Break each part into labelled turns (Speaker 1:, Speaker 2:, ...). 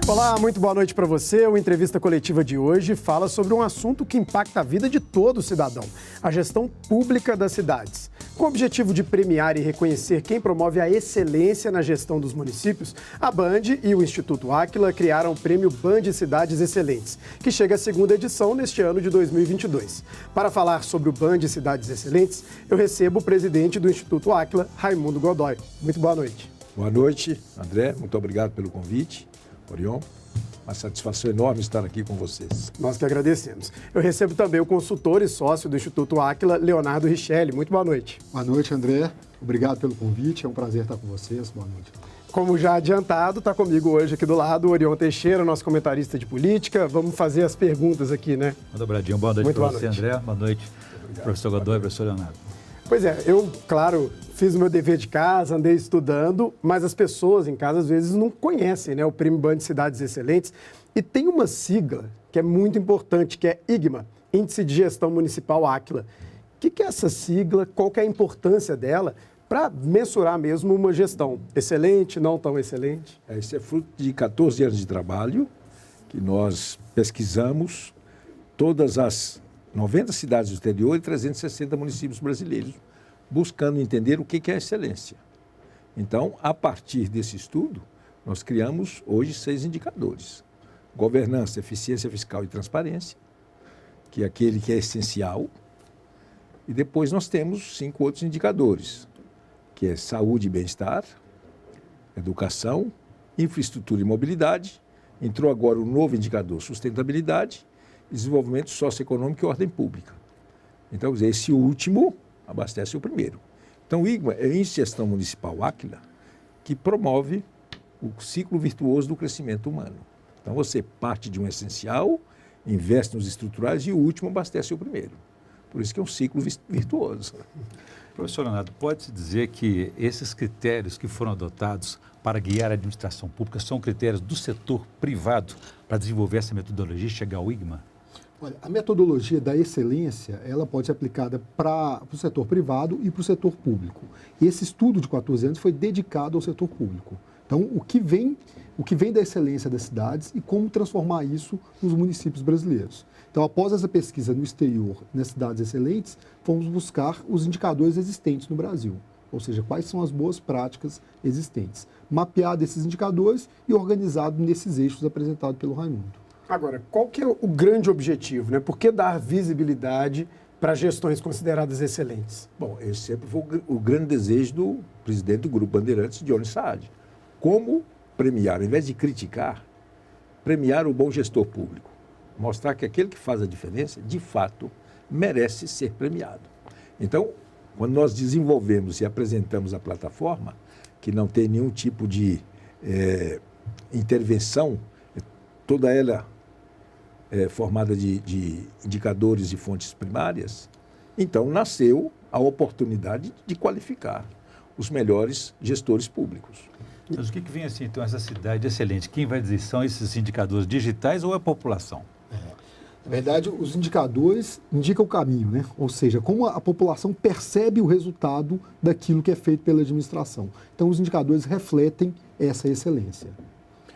Speaker 1: Olá, muito boa noite para você. O Entrevista Coletiva de hoje fala sobre um assunto que impacta a vida de todo cidadão, a gestão pública das cidades. Com o objetivo de premiar e reconhecer quem promove a excelência na gestão dos municípios, a Band e o Instituto Áquila criaram o Prêmio Band Cidades Excelentes, que chega à segunda edição neste ano de 2022. Para falar sobre o Band Cidades Excelentes, eu recebo o presidente do Instituto Áquila, Raimundo Godoy. Muito boa noite.
Speaker 2: Boa noite, André. Muito obrigado pelo convite. Orion, uma satisfação enorme estar aqui com vocês.
Speaker 1: Nós que agradecemos. Eu recebo também o consultor e sócio do Instituto Áquila, Leonardo Richelli. Muito boa noite.
Speaker 3: Boa noite, André. Obrigado pelo convite. É um prazer estar com vocês. Boa noite.
Speaker 1: Como já adiantado, está comigo hoje aqui do lado o Orion Teixeira, nosso comentarista de política. Vamos fazer as perguntas aqui, né?
Speaker 4: Muito dobradinho. Boa noite para você, André. Boa noite, professor Godoy, professor Leonardo.
Speaker 1: Pois é, eu, claro, fiz o meu dever de casa, andei estudando, mas as pessoas em casa às vezes não conhecem, né, o Prêmio Band Cidades Excelentes. E tem uma sigla que é muito importante, que é IGMA, Índice de Gestão Municipal Áquila. O que é essa sigla? Qual que é a importância dela para mensurar mesmo uma gestão excelente, não tão excelente?
Speaker 2: Isso é fruto de 14 anos de trabalho que nós pesquisamos todas as 90 cidades do exterior e 360 municípios brasileiros, buscando entender o que é excelência. Então, a partir desse estudo, nós criamos hoje 6 indicadores. Governança, eficiência fiscal e transparência, que é aquele que é essencial. E depois nós temos 5 outros indicadores, que é saúde e bem-estar, educação, infraestrutura e mobilidade. Entrou agora o novo indicador, sustentabilidade, desenvolvimento socioeconômico e ordem pública. Então, quer dizer, esse último abastece o primeiro. Então, o IGMA é o Índice de Gestão Municipal Áquila, que promove o ciclo virtuoso do crescimento humano. Então, você parte de um essencial, investe nos estruturais e o último abastece o primeiro. Por isso que é um ciclo virtuoso.
Speaker 4: Professor Leonardo, pode-se dizer que esses critérios que foram adotados para guiar a administração pública são critérios do setor privado para desenvolver essa metodologia e chegar ao IGMA?
Speaker 3: Olha, a metodologia da excelência, ela pode ser aplicada para o setor privado e para o setor público. Esse estudo de 14 anos foi dedicado ao setor público. Então, o que vem da excelência das cidades e como transformar isso nos municípios brasileiros. Então, após essa pesquisa no exterior, nas cidades excelentes, fomos buscar os indicadores existentes no Brasil. Ou seja, quais são as boas práticas existentes. Mapeado esses indicadores e organizado nesses eixos apresentados pelo Raimundo.
Speaker 1: Agora, qual que é o grande objetivo, né? Por que dar visibilidade para gestões consideradas excelentes?
Speaker 2: Bom, esse sempre foi o grande desejo do presidente do Grupo Bandeirantes, Johnny Saad. Como premiar, ao invés de criticar, premiar o bom gestor público. Mostrar que aquele que faz a diferença, de fato, merece ser premiado. Então, quando nós desenvolvemos e apresentamos a plataforma, que não tem nenhum tipo de intervenção, toda ela formada de indicadores e fontes primárias, então nasceu a oportunidade de qualificar os melhores gestores públicos.
Speaker 4: Mas o que vem assim, então, essa cidade excelente? Quem vai dizer, são esses indicadores digitais ou é a população?
Speaker 3: Na verdade, os indicadores indicam o caminho, né? Ou seja, como a população percebe o resultado daquilo que é feito pela administração. Então, os indicadores refletem essa excelência.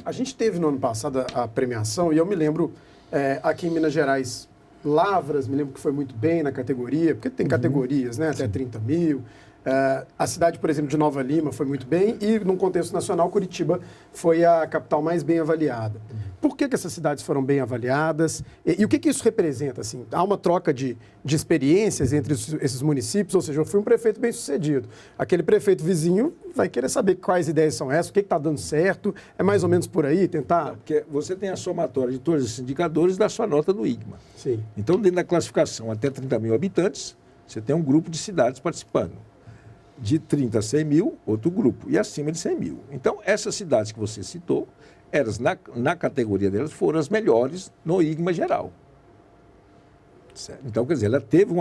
Speaker 1: A gente teve no ano passado a premiação e eu me lembro, aqui em Minas Gerais, Lavras, me lembro que foi muito bem na categoria, porque tem categorias, né? Até 30 mil. A cidade, por exemplo, de Nova Lima foi muito bem e, num contexto nacional, Curitiba foi a capital mais bem avaliada. Por que essas cidades foram bem avaliadas? E o que isso representa? Assim? Há uma troca de experiências entre esses municípios, ou seja, eu fui um prefeito bem sucedido. Aquele prefeito vizinho vai querer saber quais ideias são essas, o que está dando certo, é mais ou menos por aí, tentar...
Speaker 2: Porque você tem a somatória de todos esses indicadores da sua nota do IGMA.
Speaker 1: Sim.
Speaker 2: Então, dentro da classificação até 30 mil habitantes, você tem um grupo de cidades participando. De 30 a 100 mil, outro grupo, e acima de 100 mil. Então, essas cidades que você citou, elas, na categoria delas, foram as melhores no IGMA geral. Certo? Então, quer dizer, ela teve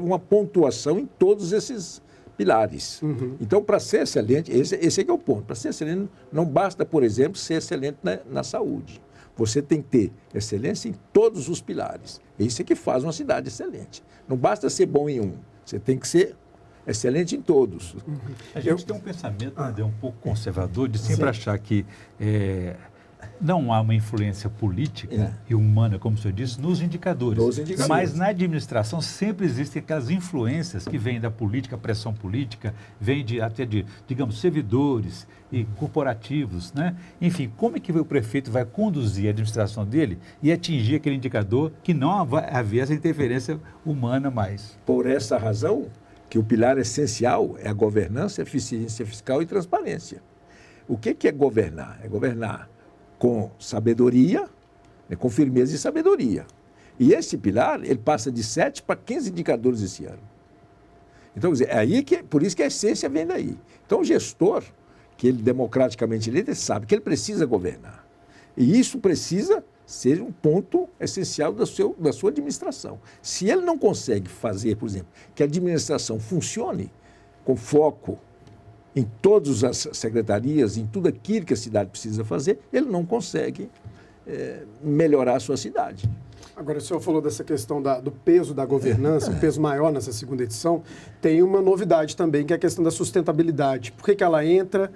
Speaker 2: uma pontuação em todos esses pilares. Então, para ser excelente, esse é que é o ponto. Para ser excelente, não basta, por exemplo, ser excelente na saúde. Você tem que ter excelência em todos os pilares. Isso é que faz uma cidade excelente. Não basta ser bom em um, você tem que ser excelente em todos.
Speaker 4: A gente tem um pensamento um pouco conservador de sempre achar que não há uma influência política e humana, como o senhor disse, nos indicadores. Mas na administração sempre existem aquelas influências que vêm da política, pressão política, vêm até de, digamos, servidores e corporativos, né? Enfim, como é que o prefeito vai conduzir a administração dele e atingir aquele indicador que não vai haver essa interferência humana mais?
Speaker 2: Por essa razão que o pilar essencial é a governança, eficiência fiscal e transparência. O que é governar? É governar com sabedoria, com firmeza e sabedoria. E esse pilar, ele passa de 7 para 15 indicadores esse ano. Então, quer dizer, por isso que a essência vem daí. Então, o gestor, que ele democraticamente eleito, ele sabe que ele precisa governar. E isso precisa ser um ponto essencial da sua administração. Se ele não consegue fazer, por exemplo, que a administração funcione com foco em todas as secretarias, em tudo aquilo que a cidade precisa fazer, ele não consegue melhorar a sua cidade.
Speaker 1: Agora, o senhor falou dessa questão do peso da governança, um peso maior nessa segunda edição. Tem uma novidade também, que é a questão da sustentabilidade. Por que ela entra?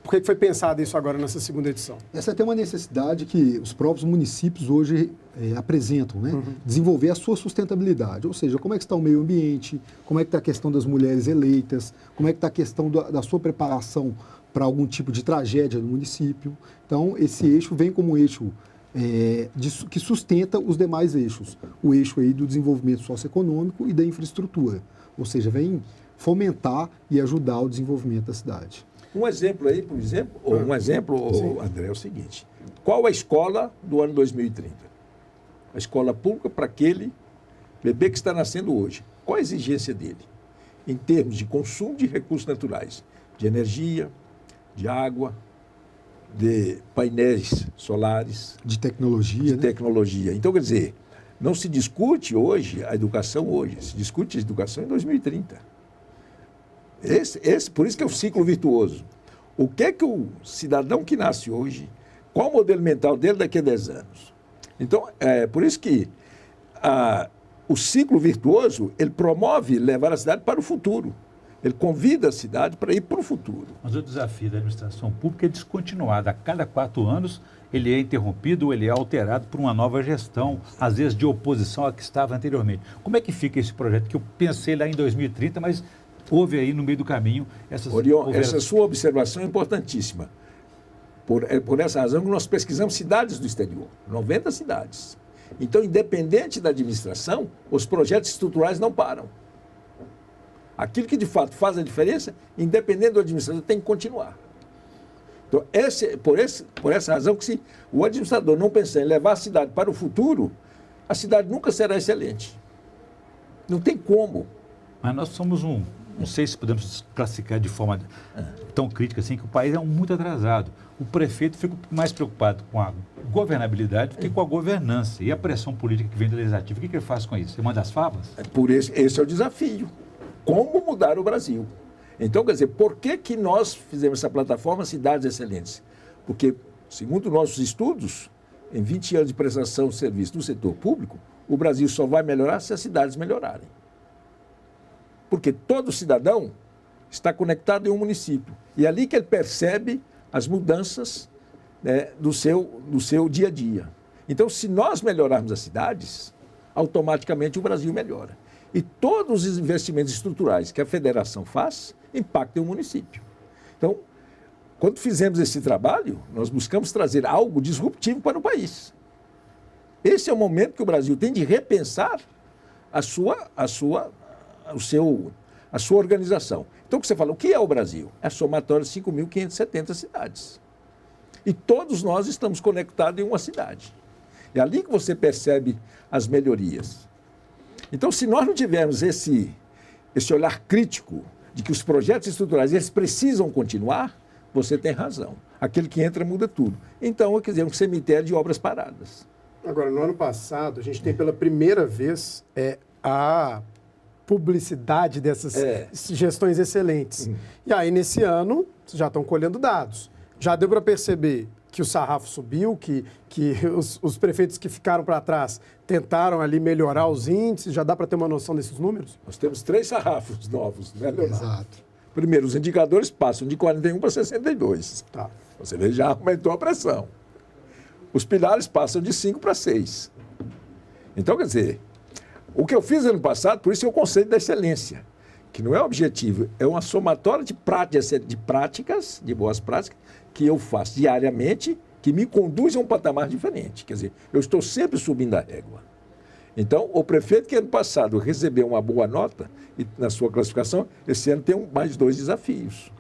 Speaker 1: Por que foi pensado isso agora nessa segunda edição?
Speaker 3: Essa é até uma necessidade que os próprios municípios hoje apresentam, né? Desenvolver a sua sustentabilidade. Ou seja, como é que está o meio ambiente, como é que está a questão das mulheres eleitas, como é que está a questão da sua preparação para algum tipo de tragédia no município. Então, esse eixo vem como eixo que sustenta os demais eixos. O eixo aí do desenvolvimento socioeconômico e da infraestrutura. Ou seja, vem fomentar e ajudar o desenvolvimento da cidade.
Speaker 2: Um exemplo aí, por exemplo, André, é o seguinte. Qual a escola do ano 2030? A escola pública para aquele bebê que está nascendo hoje. Qual a exigência dele? Em termos de consumo de recursos naturais, de energia, de água, de painéis solares.
Speaker 3: De tecnologia.
Speaker 2: De tecnologia. Então, quer dizer, não se discute hoje a educação hoje, se discute a educação em 2030. Por isso que é o ciclo virtuoso. O que é que o cidadão que nasce hoje, qual o modelo mental dele daqui a 10 anos? Então, por isso que o ciclo virtuoso, ele promove levar a cidade para o futuro. Ele convida a cidade para ir para o futuro.
Speaker 4: Mas o desafio da administração pública é descontinuado. A cada 4 anos, ele é interrompido ou ele é alterado por uma nova gestão, às vezes de oposição à que estava anteriormente. Como é que fica esse projeto? Que eu pensei lá em 2030, mas houve aí no meio do caminho essas...
Speaker 2: Orion, essa sua observação é importantíssima. Por essa razão que nós pesquisamos cidades do exterior, 90 cidades. Então, independente da administração, os projetos estruturais não param. Aquilo que de fato faz a diferença, independente do administrador, tem que continuar. Então, por essa razão que se o administrador não pensar em levar a cidade para o futuro, a cidade nunca será excelente. Não tem como.
Speaker 4: Mas nós somos não sei se podemos classificar de forma tão crítica assim, que o país é muito atrasado. O prefeito fica mais preocupado com a governabilidade do que com a governança. E a pressão política que vem do legislativo, o que ele faz com isso? Ele manda as favas?
Speaker 2: Esse é o desafio. Como mudar o Brasil? Então, quer dizer, por que nós fizemos essa plataforma Cidades Excelentes? Porque, segundo nossos estudos, em 20 anos de prestação de serviço no setor público, o Brasil só vai melhorar se as cidades melhorarem. Porque todo cidadão está conectado em um município. E é ali que ele percebe as mudanças, né, do seu dia a dia. Então, se nós melhorarmos as cidades, automaticamente o Brasil melhora. E todos os investimentos estruturais que a federação faz impactam o município. Então, quando fizemos esse trabalho, nós buscamos trazer algo disruptivo para o país. Esse é o momento que o Brasil tem de repensar a sua organização. Então, o que você fala, o que é o Brasil? É a somatória de 5.570 cidades. E todos nós estamos conectados em uma cidade. É ali que você percebe as melhorias. Então, se nós não tivermos esse olhar crítico de que os projetos estruturais eles precisam continuar, você tem razão. Aquele que entra muda tudo. Então, quer dizer, um cemitério de obras paradas.
Speaker 1: Agora, no ano passado, a gente tem pela primeira vez a publicidade dessas gestões excelentes. E aí, nesse ano, já estão colhendo dados. Já deu para perceber que o sarrafo subiu, que os prefeitos que ficaram para trás tentaram ali melhorar os índices. Já dá para ter uma noção desses números?
Speaker 2: Nós temos 3 sarrafos novos, né, Leonardo?
Speaker 3: Exato.
Speaker 2: Primeiro, os indicadores passam de 41 para 62.
Speaker 1: Tá.
Speaker 2: Você vê, já aumentou a pressão. os pilares passam de 5 para 6. Então, quer dizer, o que eu fiz ano passado, por isso é o conceito da excelência, que não é objetivo, é uma somatória de práticas, de boas práticas, que eu faço diariamente, que me conduz a um patamar diferente. Quer dizer, eu estou sempre subindo a régua. Então, o prefeito que ano passado recebeu uma boa nota e, na sua classificação, esse ano tem mais 2 desafios.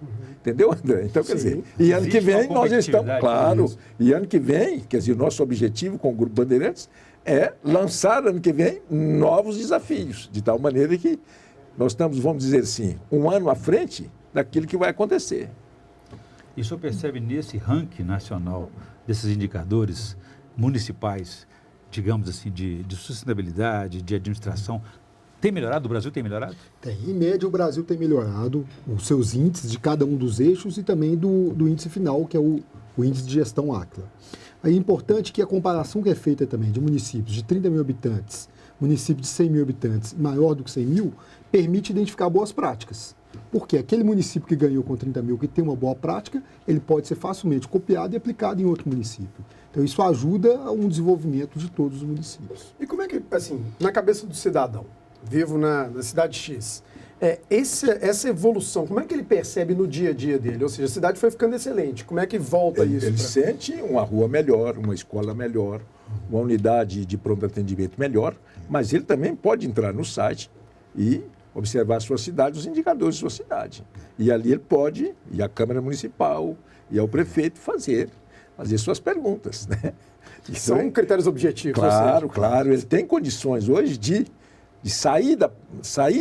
Speaker 2: Entendeu, André? Então, quer dizer, e ano que vem nós estamos, claro, e ano que vem, quer dizer, o nosso objetivo com o Grupo Bandeirantes é lançar ano que vem novos desafios, de tal maneira que nós estamos, vamos dizer assim, um ano à frente daquilo que vai acontecer.
Speaker 4: E o senhor percebe nesse ranking nacional desses indicadores municipais, digamos assim, de sustentabilidade, de administração, tem melhorado? O Brasil tem melhorado?
Speaker 3: Tem. Em média, o Brasil tem melhorado os seus índices de cada um dos eixos e também do índice final, que é o índice de gestão ACLA. Aí é importante que a comparação que é feita também de municípios de 30 mil habitantes, municípios de 100 mil habitantes maior do que 100 mil, permite identificar boas práticas. Porque aquele município que ganhou com 30 mil, que tem uma boa prática, ele pode ser facilmente copiado e aplicado em outro município. Então, isso ajuda a um desenvolvimento de todos os municípios.
Speaker 1: E como é que, assim, na cabeça do cidadão, vivo na cidade X, essa evolução, como é que ele percebe no dia a dia dele? Ou seja, a cidade foi ficando excelente, como é que volta isso?
Speaker 2: Ele sente uma rua melhor, uma escola melhor, uma unidade de pronto atendimento melhor, mas ele também pode entrar no site e observar a sua cidade, os indicadores de sua cidade. E ali ele pode, e a Câmara Municipal, e ao prefeito fazer suas perguntas, né?
Speaker 1: São critérios objetivos.
Speaker 2: Claro, claro. Ele tem condições hoje de sair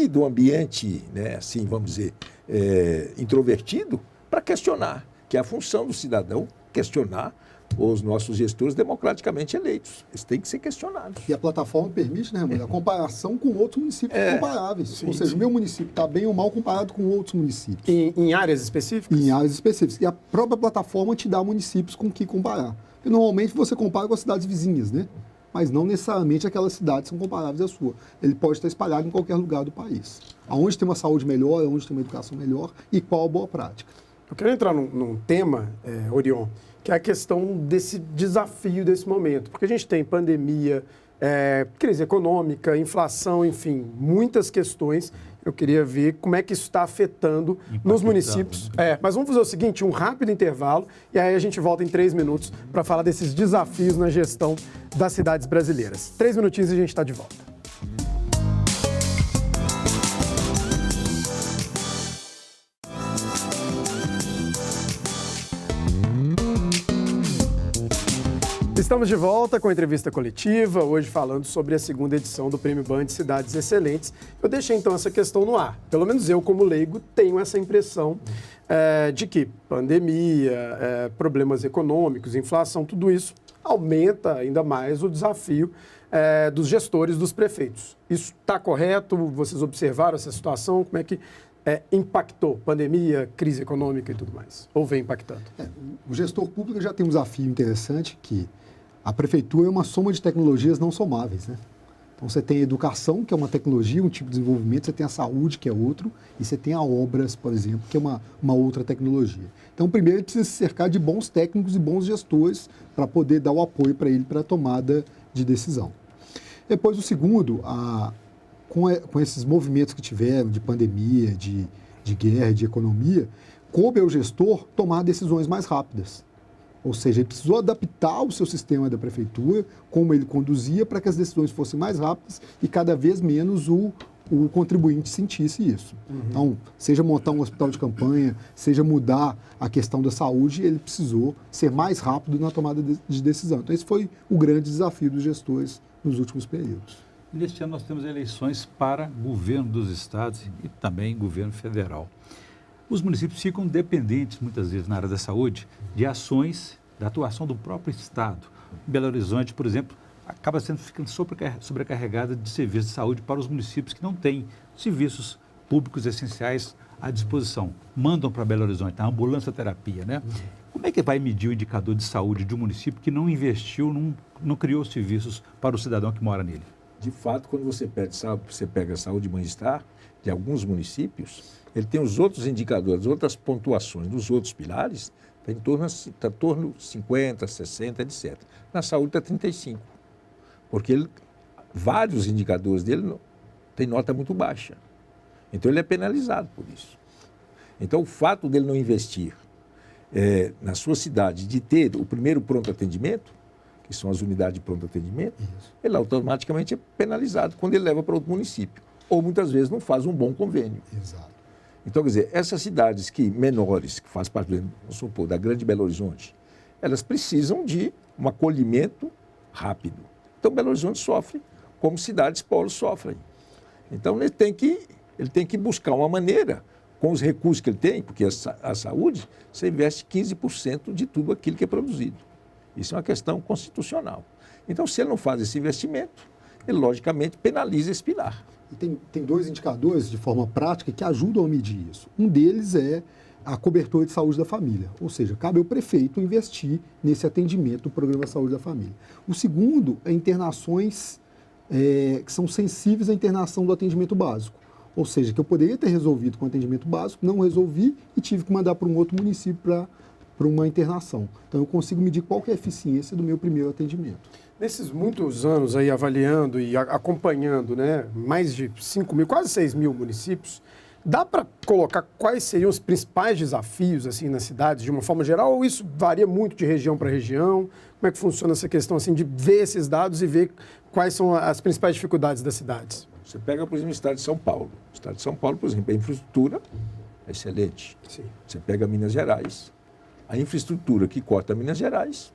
Speaker 2: do ambiente, né, assim, vamos dizer, introvertido, para questionar, que é a função do cidadão, questionar os nossos gestores democraticamente eleitos. Eles têm que ser questionados.
Speaker 3: E a plataforma permite, né, Ramon, a comparação com outros municípios comparáveis.
Speaker 1: Sim,
Speaker 3: ou seja, o meu município está bem ou mal comparado com outros municípios.
Speaker 1: Em áreas específicas?
Speaker 3: Em áreas específicas. E a própria plataforma te dá municípios com que comparar. Porque normalmente você compara com as cidades vizinhas, né? Mas não necessariamente aquelas cidades são comparáveis à sua. Ele pode estar espalhado em qualquer lugar do país. Aonde tem uma saúde melhor, aonde tem uma educação melhor e qual a boa prática.
Speaker 1: Eu quero entrar num tema, Orion, que é a questão desse desafio desse momento. Porque a gente tem pandemia, crise econômica, inflação, enfim, muitas questões. Eu queria ver como é que isso está afetando nos municípios. Mas vamos fazer o seguinte, um rápido intervalo, e aí a gente volta em 3 minutos para falar desses desafios na gestão das cidades brasileiras. 3 minutinhos e a gente está de volta. Estamos de volta com a entrevista coletiva, hoje falando sobre a 2ª edição do Prêmio Band Cidades Excelentes. Eu deixei então essa questão no ar. Pelo menos eu, como leigo, tenho essa impressão de que pandemia, problemas econômicos, inflação, tudo isso aumenta ainda mais o desafio dos gestores, dos prefeitos. Isso está correto? Vocês observaram essa situação? Como é que impactou pandemia, crise econômica e tudo mais? Ou vem impactando?
Speaker 3: O gestor público já tem um desafio interessante que a prefeitura é uma soma de tecnologias não somáveis, né? Então, você tem a educação, que é uma tecnologia, um tipo de desenvolvimento, você tem a saúde, que é outro, e você tem a obras, por exemplo, que é uma outra tecnologia. Então, primeiro, ele precisa se cercar de bons técnicos e bons gestores para poder dar o apoio para ele para a tomada de decisão. Depois, o segundo, com esses movimentos que tiveram de pandemia, de guerra, de economia, coube ao gestor tomar decisões mais rápidas. Ou seja, ele precisou adaptar o seu sistema da prefeitura, como ele conduzia, para que as decisões fossem mais rápidas e cada vez menos o contribuinte sentisse isso. Então, seja montar um hospital de campanha, seja mudar a questão da saúde, ele precisou ser mais rápido na tomada de decisão. Então, esse foi o grande desafio dos gestores nos últimos períodos.
Speaker 4: Neste ano nós temos eleições para governo dos estados e também governo federal. Os municípios ficam dependentes, muitas vezes, na área da saúde, de ações, da atuação do próprio estado. Belo Horizonte, por exemplo, acaba ficando sobrecarregada de serviços de saúde para os municípios que não têm serviços públicos essenciais à disposição. Mandam para Belo Horizonte a ambulância terapia, né? Como é que vai medir o indicador de saúde de um município que não investiu, não criou serviços para o cidadão que mora nele?
Speaker 2: De fato, quando você pega a saúde e bem-estar de alguns municípios, ele tem os outros indicadores, outras pontuações dos outros pilares está em torno de 50, 60, etc. Na saúde está 35, porque vários indicadores dele têm nota muito baixa. Então ele é penalizado por isso. Então o fato dele não investir na sua cidade, de ter o primeiro pronto atendimento, que são as unidades de pronto atendimento, ele automaticamente é penalizado quando ele leva para outro município. Ou muitas vezes não faz um bom convênio.
Speaker 3: Exato.
Speaker 2: Então, quer dizer, essas cidades menores, que fazem parte, vamos supor, da Grande Belo Horizonte, elas precisam de um acolhimento rápido. Então, Belo Horizonte sofre como cidades polos sofrem. Então, ele tem que buscar uma maneira, com os recursos que ele tem, porque a saúde, você investe 15% de tudo aquilo que é produzido. Isso é uma questão constitucional. Então, se ele não faz esse investimento, ele, logicamente, penaliza esse pilar.
Speaker 3: E tem dois indicadores, de forma prática, que ajudam a medir isso. Um deles é a cobertura de saúde da família, ou seja, cabe ao prefeito investir nesse atendimento do Programa de Saúde da Família. O segundo é internações que são sensíveis à internação do atendimento básico, ou seja, que eu poderia ter resolvido com o atendimento básico, não resolvi e tive que mandar para um outro município para uma internação. Então, eu consigo medir qual que é a eficiência do meu primeiro atendimento.
Speaker 1: Nesses muitos anos aí avaliando e acompanhando, né, mais de 5 mil, quase 6 mil municípios, dá para colocar quais seriam os principais desafios assim nas cidades de uma forma geral, ou isso varia muito de região para região? Como é que funciona essa questão assim de ver esses dados e ver quais são as principais dificuldades das cidades?
Speaker 2: Você pega, por exemplo, o estado de São Paulo. O estado de São Paulo, por exemplo, a infraestrutura é excelente.
Speaker 1: Sim.
Speaker 2: Você pega Minas Gerais, a infraestrutura que corta Minas Gerais.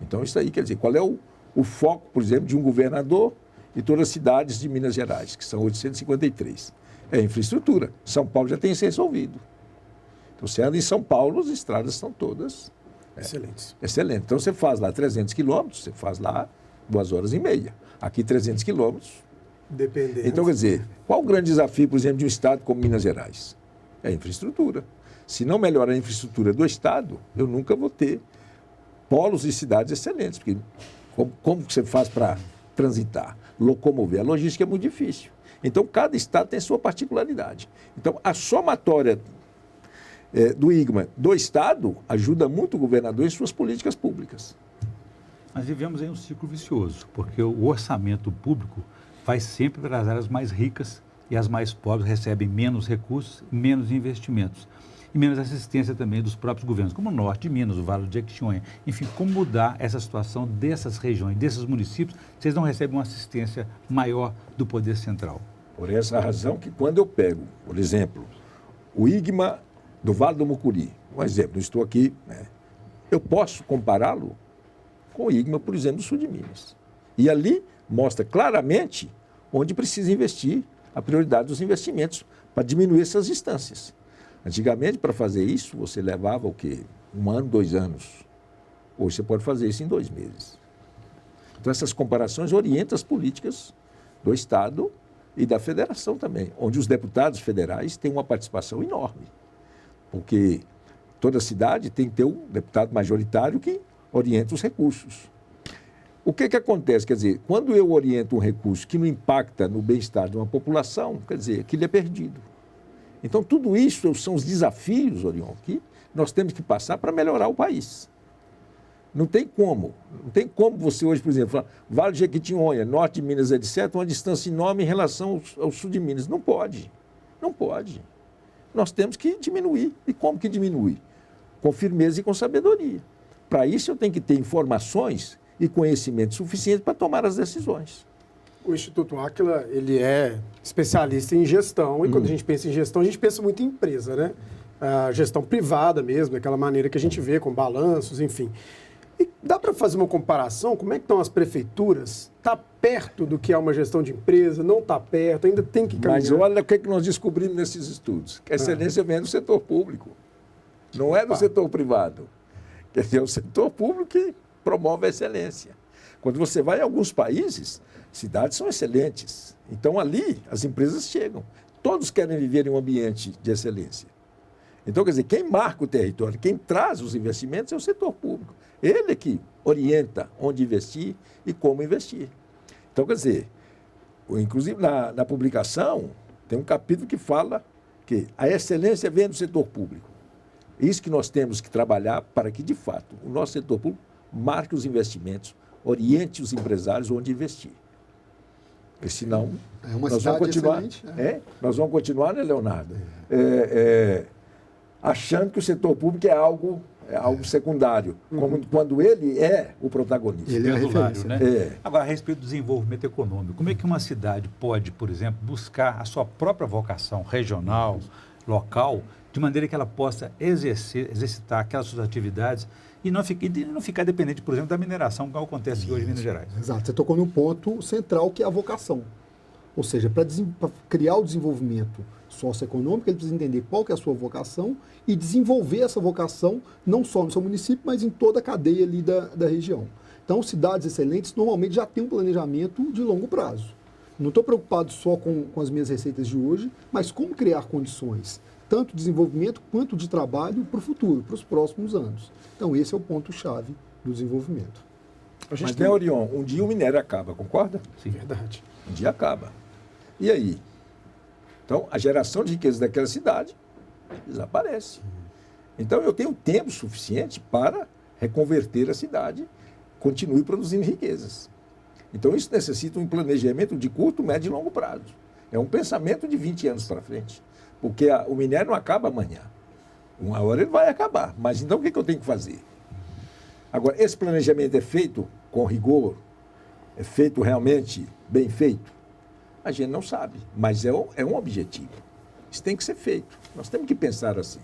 Speaker 2: Então, isso aí quer dizer, qual é o foco, por exemplo, de um governador e todas as cidades de Minas Gerais, que são 853? É a infraestrutura. São Paulo já tem isso resolvido. Então, você anda em São Paulo, as estradas são todas
Speaker 1: excelentes.
Speaker 2: Excelente. Então, você faz lá 300 quilômetros, você faz lá 2 horas e meia. Aqui, 300 quilômetros.
Speaker 1: Dependendo.
Speaker 2: Então, quer dizer, qual o grande desafio, por exemplo, de um estado como Minas Gerais? É a infraestrutura. Se não melhorar a infraestrutura do estado, eu nunca vou ter polos e cidades excelentes, porque como você faz para transitar, locomover? A logística é muito difícil. Então, cada estado tem sua particularidade. Então, a somatória do IGMA do estado ajuda muito o governador em suas políticas públicas.
Speaker 4: Nós vivemos em um ciclo vicioso, porque o orçamento público vai sempre para as áreas mais ricas e as mais pobres recebem menos recursos, menos investimentos e menos assistência também dos próprios governos, como o Norte de Minas, o Vale do Jequitinhonha. Enfim, como mudar essa situação dessas regiões, desses municípios, vocês não recebem uma assistência maior do poder central?
Speaker 2: Por essa razão que quando eu pego, por exemplo, o IGMA do Vale do Mucuri, um exemplo, estou aqui, eu posso compará-lo com o IGMA, por exemplo, do Sul de Minas. E ali mostra claramente onde precisa investir, a prioridade dos investimentos para diminuir essas distâncias. Antigamente, para fazer isso, você levava o quê? 1 ano, 2 anos. Hoje você pode fazer isso em 2 meses. Então, essas comparações orientam as políticas do Estado e da Federação também, onde os deputados federais têm uma participação enorme. Porque toda cidade tem que ter um deputado majoritário que orienta os recursos. O que acontece? Quer dizer, quando eu oriento um recurso que não impacta no bem-estar de uma população, quer dizer, aquilo é perdido. Então, tudo isso são os desafios, Orion, que nós temos que passar para melhorar o país. Não tem como você hoje, por exemplo, falar, Vale do Jequitinhonha, Norte de Minas, etc., uma distância enorme em relação ao Sul de Minas. Não pode. Não pode. Nós temos que diminuir. E como que diminuir? Com firmeza e com sabedoria. Para isso, eu tenho que ter informações e conhecimento suficiente para tomar as decisões.
Speaker 1: O Instituto Áquila, ele é especialista em gestão, e quando a gente pensa em gestão, a gente pensa muito em empresa, né? A gestão privada mesmo, daquela maneira que a gente vê, com balanços, enfim. E dá para fazer uma comparação? Como é que estão as prefeituras? Está perto do que é uma gestão de empresa? Não está perto? Ainda tem que caminhar?
Speaker 2: Mas olha o que nós descobrimos nesses estudos. Que a excelência vem do setor público. Não é do setor privado. Quer dizer, é o setor público que promove a excelência. Quando você vai em alguns países, cidades são excelentes. Então, ali, as empresas chegam. Todos querem viver em um ambiente de excelência. Então, quer dizer, quem marca o território, quem traz os investimentos é o setor público. Ele é que orienta onde investir e como investir. Então, quer dizer, inclusive na publicação, tem um capítulo que fala que a excelência vem do setor público. É isso que nós temos que trabalhar para que, de fato, o nosso setor público marque os investimentos, oriente os empresários onde investir. Porque senão,
Speaker 3: É uma
Speaker 2: nós
Speaker 3: cidade
Speaker 2: vamos continuar,
Speaker 3: excelente.
Speaker 2: nós vamos continuar, né, Leonardo? Achando que o setor público é algo secundário, como quando ele é o protagonista.
Speaker 3: Ele é a
Speaker 4: Perdulário,
Speaker 3: referência.
Speaker 4: né? Agora, a respeito do desenvolvimento econômico, como é que uma cidade pode, por exemplo, buscar a sua própria vocação regional, local, de maneira que ela possa exercitar aquelas suas atividades e não ficar dependente, por exemplo, da mineração, como acontece aqui hoje em Minas Gerais?
Speaker 3: Exato. Você tocou num ponto central, que é a vocação. Ou seja, para criar o desenvolvimento socioeconômico, ele precisa entender qual que é a sua vocação e desenvolver essa vocação não só no seu município, mas em toda a cadeia ali da região. Então, cidades excelentes normalmente já têm um planejamento de longo prazo. Não estou preocupado só com as minhas receitas de hoje, mas como criar condições, tanto de desenvolvimento quanto de trabalho para o futuro, para os próximos anos. Então, esse é o ponto-chave do desenvolvimento.
Speaker 2: Mas, né, Orion, um dia o minério acaba, concorda?
Speaker 4: Sim.
Speaker 1: Verdade.
Speaker 2: Um dia acaba. E aí? Então, a geração de riqueza daquela cidade desaparece. Então, eu tenho tempo suficiente para reconverter a cidade, continue produzindo riquezas. Então, isso necessita um planejamento de curto, médio e longo prazo. É um pensamento de 20 anos para frente. Porque o minério não acaba amanhã. Uma hora ele vai acabar. Mas então, o que eu tenho que fazer? Agora, esse planejamento é feito com rigor? É feito realmente bem feito? A gente não sabe, mas é um objetivo. Isso tem que ser feito. Nós temos que pensar assim.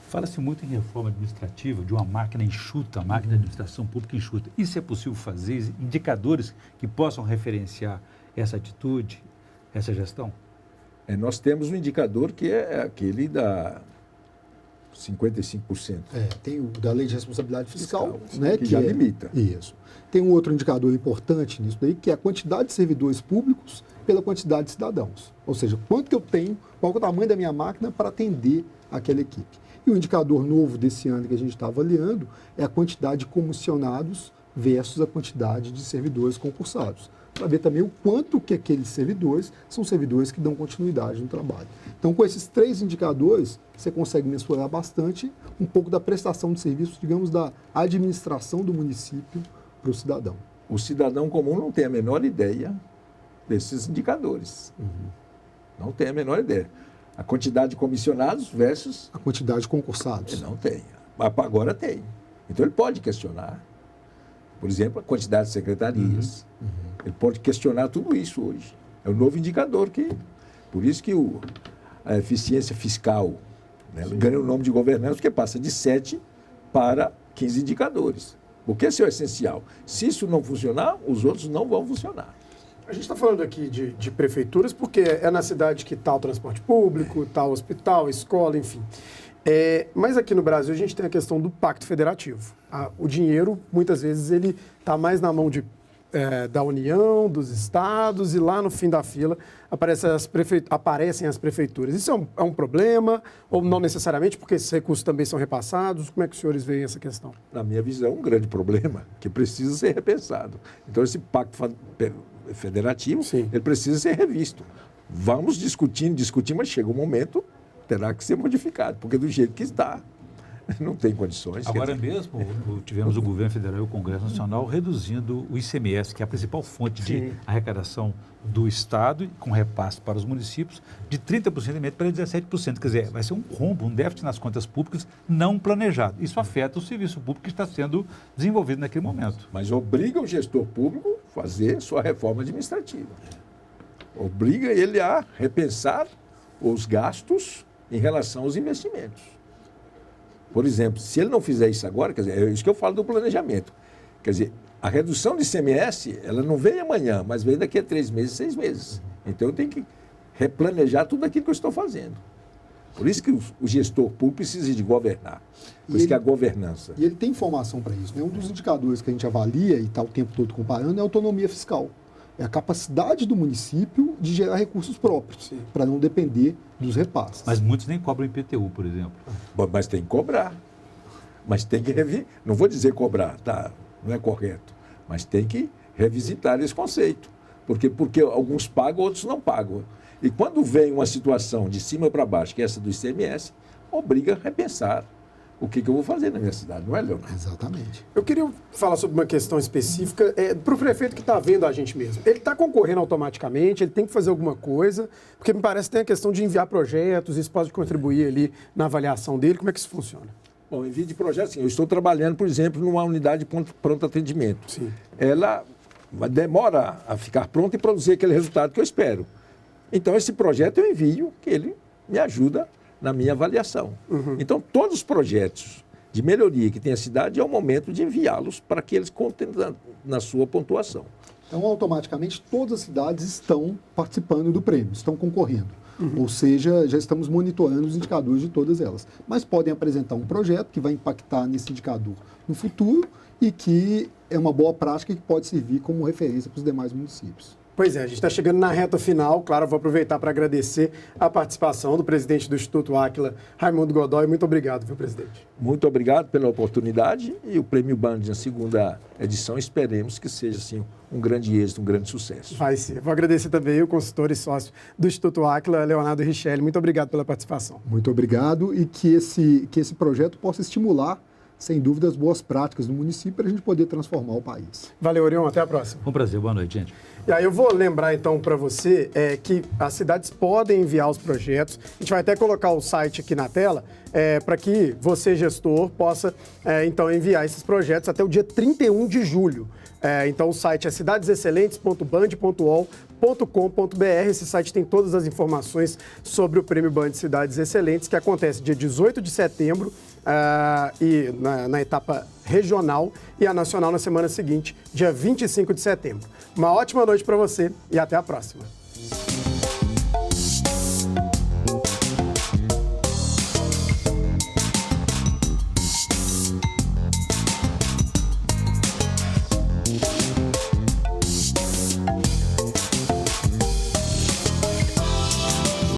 Speaker 4: Fala-se muito em reforma administrativa, de uma máquina enxuta, máquina de administração pública enxuta. Isso é possível fazer? Indicadores que possam referenciar essa atitude, essa gestão?
Speaker 2: Nós temos um indicador que é aquele da 55%.
Speaker 3: Tem o da Lei de Responsabilidade Fiscal, né,
Speaker 2: que já limita.
Speaker 3: Isso. Tem um outro indicador importante nisso daí, que é a quantidade de servidores públicos pela quantidade de cidadãos. Ou seja, quanto que eu tenho, qual é o tamanho da minha máquina para atender aquela equipe. E o indicador novo desse ano que a gente está avaliando é a quantidade de comissionados versus a quantidade de servidores concursados, para ver também o quanto que aqueles servidores são servidores que dão continuidade no trabalho. Então, com esses 3 indicadores, você consegue mensurar bastante um pouco da prestação de serviços, digamos, da administração do município para o cidadão.
Speaker 2: O cidadão comum não tem a menor ideia desses indicadores. Não tem a menor ideia. A quantidade de comissionados versus...
Speaker 3: A quantidade de concursados.
Speaker 2: Ele não tem. Agora tem. Então, ele pode questionar. Por exemplo, a quantidade de secretarias. Ele pode questionar tudo isso hoje. É um novo indicador que... Por isso que a eficiência fiscal, né, ganha o nome de governança, porque passa de 7 para 15 indicadores. Porque esse é o essencial. Se isso não funcionar, os outros não vão funcionar.
Speaker 1: A gente está falando aqui de prefeituras porque é na cidade que está o transporte público, está o hospital, escola, enfim. Mas aqui no Brasil a gente tem a questão do pacto federativo. O dinheiro, muitas vezes, ele está mais na mão da União, dos estados, e lá no fim da fila aparecem as prefeituras. Isso é um problema, ou não necessariamente, porque esses recursos também são repassados? Como é que os senhores veem essa questão?
Speaker 2: Na minha visão, um grande problema que precisa ser repensado. Então, esse pacto federativo, ele precisa ser revisto. Vamos discutindo, mas chega um momento, terá que ser modificado, porque do jeito que está, não tem condições.
Speaker 4: Agora mesmo, tivemos o governo federal e o Congresso Nacional reduzindo o ICMS, que é a principal fonte de arrecadação do Estado, com repasse para os municípios, de 30% para 17%. Quer dizer, vai ser um rombo, um déficit nas contas públicas não planejado. Isso afeta o serviço público que está sendo desenvolvido naquele momento.
Speaker 2: Mas obriga o gestor público a fazer sua reforma administrativa. Obriga ele a repensar os gastos em relação aos investimentos. Por exemplo, se ele não fizer isso agora, quer dizer, é isso que eu falo do planejamento. Quer dizer, a redução do ICMS, ela não vem amanhã, mas vem daqui a 3 meses, 6 meses. Então, eu tenho que replanejar tudo aquilo que eu estou fazendo. Por isso que o gestor público precisa de governar. Por isso que a governança...
Speaker 3: E ele tem informação para isso, né? Um dos indicadores que a gente avalia e está o tempo todo comparando é a autonomia fiscal. É a capacidade do município de gerar recursos próprios, para não depender dos repasses.
Speaker 4: Mas muitos nem cobram IPTU, por exemplo.
Speaker 2: Mas tem que cobrar. Mas tem que rever. Não vou dizer cobrar, tá? Não é correto. Mas tem que revisitar esse conceito. Porque alguns pagam, outros não pagam. E quando vem uma situação de cima para baixo, que é essa do ICMS, obriga a repensar o que eu vou fazer na minha cidade, não é, Leonardo?
Speaker 3: Exatamente.
Speaker 1: Eu queria falar sobre uma questão específica para o prefeito que está vendo a gente mesmo. Ele está concorrendo automaticamente, ele tem que fazer alguma coisa, porque me parece que tem a questão de enviar projetos, isso pode contribuir ali na avaliação dele. Como é que isso funciona?
Speaker 2: Bom, envio de projeto, sim. Eu estou trabalhando, por exemplo, numa unidade de pronto atendimento.
Speaker 1: Sim.
Speaker 2: Ela demora a ficar pronta e produzir aquele resultado que eu espero. Então, esse projeto eu envio, que ele me ajuda na minha avaliação. Então, todos os projetos de melhoria que tem a cidade, é o momento de enviá-los para que eles contem na sua pontuação.
Speaker 3: Então, automaticamente, todas as cidades estão participando do prêmio, estão concorrendo. Ou seja, já estamos monitorando os indicadores de todas elas. Mas podem apresentar um projeto que vai impactar nesse indicador no futuro e que é uma boa prática que pode servir como referência para os demais municípios.
Speaker 1: Pois é, a gente está chegando na reta final. Claro, eu vou aproveitar para agradecer a participação do presidente do Instituto Áquila, Raimundo Godoy. Muito obrigado, viu, presidente?
Speaker 2: Muito obrigado pela oportunidade e o Prêmio Band na segunda edição, esperemos que seja assim, um grande êxito, um grande sucesso.
Speaker 1: Vai ser. Vou agradecer também o consultor e sócio do Instituto Áquila, Leonardo Richelli. Muito obrigado pela participação.
Speaker 3: Muito obrigado e que esse projeto possa estimular, sem dúvida, as boas práticas no município para a gente poder transformar o país.
Speaker 1: Valeu, Orion. Até a próxima.
Speaker 4: Um prazer. Boa noite, gente.
Speaker 1: E aí eu vou lembrar então para você que as cidades podem enviar os projetos. A gente vai até colocar o site aqui na tela para que você, gestor, possa então enviar esses projetos até o dia 31 de julho. Então o site é cidadesexcelentes.band.ol.com.br. Esse site tem todas as informações sobre o Prêmio Band Cidades Excelentes, que acontece dia 18 de setembro e na etapa regional e a nacional na semana seguinte, dia 25 de setembro. Uma ótima noite para você e até a próxima.